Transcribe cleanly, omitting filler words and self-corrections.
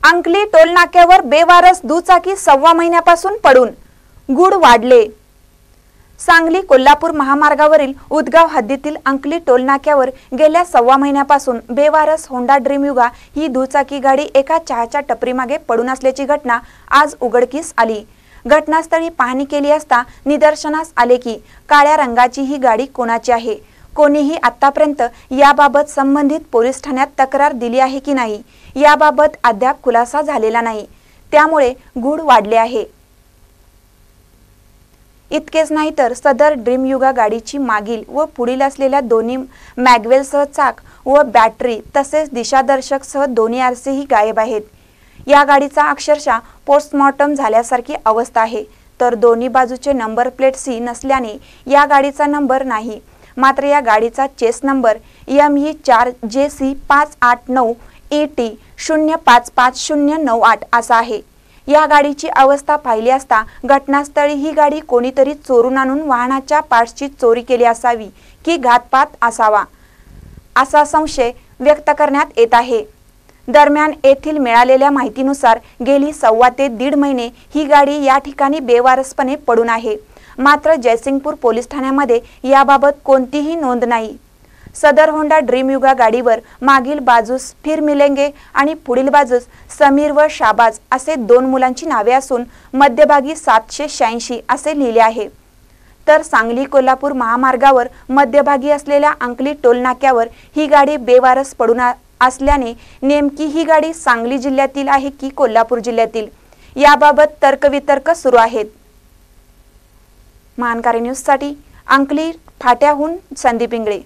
अंकली टोलनाक्यावर बेवारस दुचाकी 1.25 महिन्यापासून पडून गुढ वाढले। सांगली कोल्हापूर महामार्गावरील उदगाव हद्दीतील अंकली टोलनाक्यावर गेल्या 1.25 महिन्यापासून बेवारस होंडा ड्रीम युगा ही दुचाकी गाडी एका चहाच्या टपरीमागे पडून असल्याची घटना आज उघडकीस आली। घटनास्थळी पाहणी केली असता निदर्शनास आले की काळ्या रंगाची ही गाडी कोणाची आहे। कोणीही आतापर्यंत याबाबत संबंधित पोलीस ठाण्यात तक्रार दिली आहे की नाही याबाबत अद्याप खुलासा झालेला नाही, त्यामुळे गूढ वाढले आहे। इतकेच नाही तर सदर ड्रीम युगा गाडीची मागील व पुढील असलेल्या दोन्ही मॅगवेलसह चाक व बॅटरी तसेच दिशादर्शकसह दोन्ही आरसेही गायब आहेत। या गाडीचा अक्षरशः पोस्टमॉर्टम झाल्यासारखी अवस्था आहे, तर दोन्ही बाजूचे नंबर प्लेट सी नसल्याने या गाडीचा नंबर नाही। मात्र या गाडीचा चेस नंबर ME4JC 589 ET 0555098 असा आहे। या गाडीची अवस्था पाहिली असता घटनास्थळी ही गाडी कोणीतरी चोरून आणून वाहनाच्या पार्ट्सची चोरी केली असावी की घातपात असावा असा संशय व्यक्त करण्यात येत आहे। दरम्यान येथील मिळालेल्या माहितीनुसार गेली 1.25 ते 1.5 महिने ही गाडी या ठिकाणी बेवारसपणे पडून आहे। मात्र जयसिंगपूर पोलीस ठाण्यामध्ये याबाबत कोणतीही नोंद नाही। सदर होंडा ड्रीम युगा गाडीवर मागील बाजूस फिर मिलेंगे आणि पुढील बाजूस समीर व शाबाज असे 2 मुलांची नावे असून मध्यभागी 786 असे लिहिले आहे। तर सांगली कोल्हापूर महामार्गावर मध्यभागी असलेल्या अंकली टोलनाक्यावर ही गाडी बेवारस पडून असल्याने नेमकी ही गाडी सांगली जिल्ह्यातील आहे की कोल्हापूर जिल्ह्यातील याबाबत तर्कवितर्क सुरू आहेत। महानकारी न्यूज साठी अंकली फाट्याहून संदीप इंगळे।